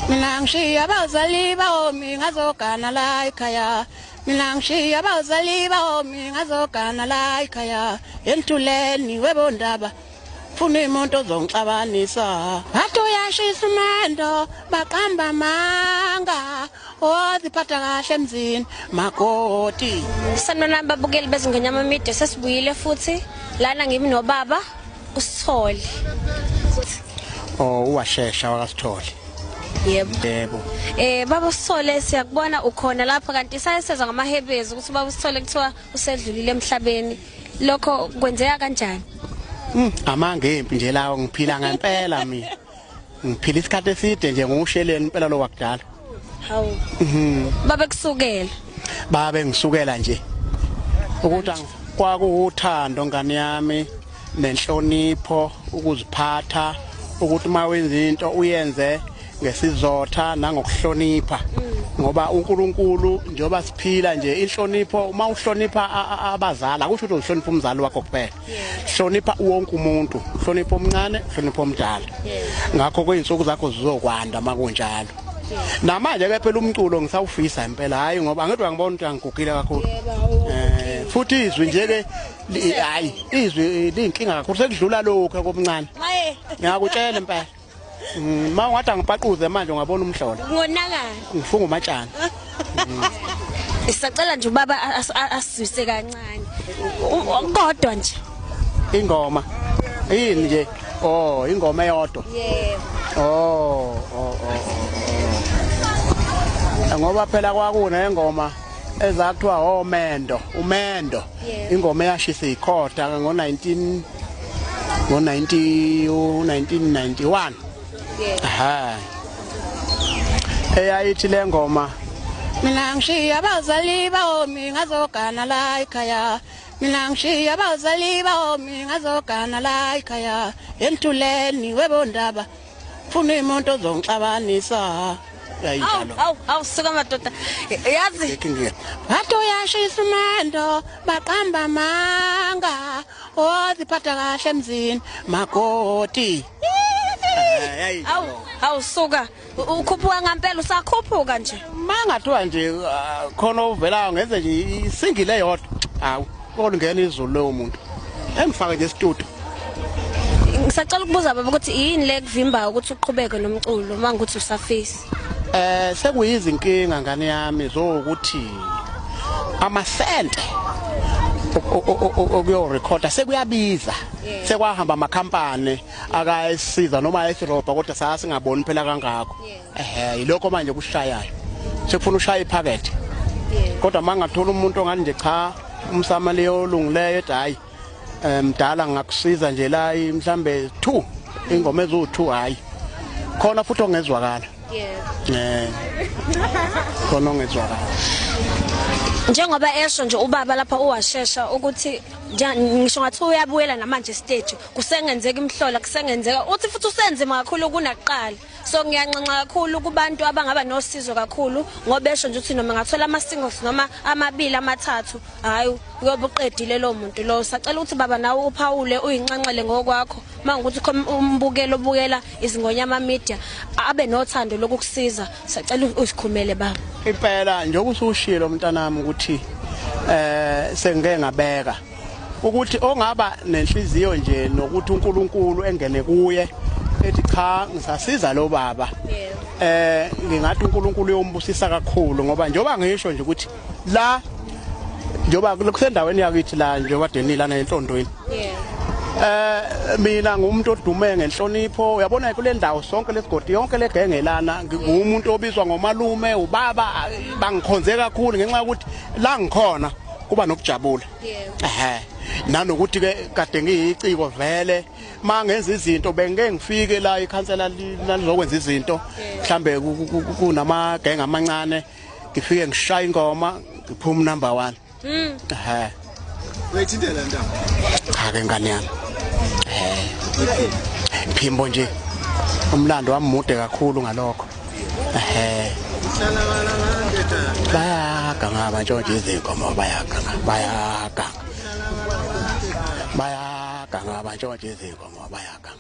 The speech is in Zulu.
Mina ngishiya abazali baomi ngazogana la ekhaya. Mina ngishiya abazali baomi ngazogana la ekhaya. Entuleni webondaba funa imonto ozongixabanisa. Hathi uyashisa umendo baqamba manga. Oziphatha kahle emzini makoti. Sanibona babukeli bezingonyama media sesibuyile futhi lana ngimi nobaba uSithole. Oh uwashesha wakasithole. Yebo. Baba uSithole siyakubona ukhona lapha kanti sayesezwa ngamahebezi ukuthi baba uSithole kuthiwa usedlulile emhlabeni. Lokho kwenzeka kanjani? Amanga empi nje lawo ngiphila ngempela mina. Ngiphila isikhathi eside nje ngusheleni impela lo wakudala. Hawu. Babe kusukela. Babe ngisukela nje. Ukuthi kwakuuthando ngane yami nenhlonipho ukuziphatha ukuthi mawenza into uyenze ngesizotha nangokuhlonipha ngoba uNkulunkulu njoba siphila nje inhlonipho uma uhlonipha abazali akusho ukuthi uhlonipha umzali wakho kuphela hlonipha wonke umuntu hlonipha omncane hlonipha omdala ngakho kweinsuku zakho zizokwanda makunjalo namanje ke phela umculo ngisawufisa impela hayi ngoba angedwa ngibona ukuthi angigugile kakhulu futhi izwi nje ke hayi izwi linkinga kakhulu sekudlula lokho komncane ngiyakutshela impela mawungathi angipaquze manje ungabona umhlolo Ngonakala ngifunga umatshana Isacela nje ubaba asizwise kancane kodwa nje ingoma yini nje ingoma eyodwa yebo ngoba phela kwakune ingoma ezathiwa umendo ingoma eyashisa ikhotha ngo1991 aha eyayithi le ngoma mina ngishiya abazali baomi ngazogana la ekhaya mina ngishiya abazali baomi ngazogana la ekhaya entuleni webondaba funa imonto ozongixabanisa Awu suka madoda yazi hathi uyashisa umendo baqamba manga oziphatha kahle emzini makoti Awu suka ukhuphuka ngempela usakhuphuka nje mangathiwa nje khona ovelayo ngenze nje isingile yodwa hawu kolungena izulu lo muntu engifake nje studio Ngisacela ukubuza baba ukuthi yini le kuvimba ukuthi uqhubeke nomculo mangukuthi usafisa sekuyizinkinga ngane yami zokuthi amasente okuyo recorder sekuyabiza sekwahamba amakhampani akayisiza noma esirobha kodwa sasingaboni phela kangakho yilokho manje kushayayo sekufuna ushaya iphakethe kodwa mangathola umuntu ongani nje cha umsama leyo olungileyo hayi mdala ngakusiza nje la mhlambe 2 ingoma ezo2 hayi khona futhi ongezwakala khona ongezwakala njengoba esho nje ubaba lapha uwashesha ukuthi ngisho ngathi uyabuyela namanje stage kusengenzeka imhlola kusengenzeka uthi futhi usenzima kakhulu kunakuqala so ngiyanxenxa kakhulu kubantu abangaba nosizo kakhulu ngoba esho nje uthi noma ngathola ama singles noma amabili amathathu hayi uyobe uqedile lo muntu lo sacela ukuthi baba nawe uphawule uyinxanxele ngokwakho mangukuthi umbukelo obukela izingonyama media abe nothando lokukusiza sacela usikhumele baba impela njengoba usushilo mntanami ukuthi sengeke ngabeka ukuthi ongaba nenhliziyo nje nokuthi uNkulunkulu engene kuye ethi cha ngisasiza lo baba ngingathi uNkulunkulu uyombusisa kakhulu ngoba njoba ngisho nje ukuthi la njoba kusendaweni yakithi la njoba denila nenhlondweni mina ngumuntu odume ngenhlonipho uyabona kule ndawo sonke lesigodi yonke legengelana ngumuntu obizwa ngomalume ubaba bangikhonze kakhulu ngenxa ukuthi la ngikhona kuba nokujabula nanokuthi ke kade ngiyiciko vele mangenza izinto bengeke ngifike la ikhansela lizokwenza izinto mhlambe kunamagenge amancane ngifike ngishaya ingoma ngiphuma number 1 Wayithintela ndaba ake ngane yami Phimbo nje umlando wami mude kakhulu ngalokho bayaga ngaba nje izinkomo bayaga ngaba nje izinkomo bayaga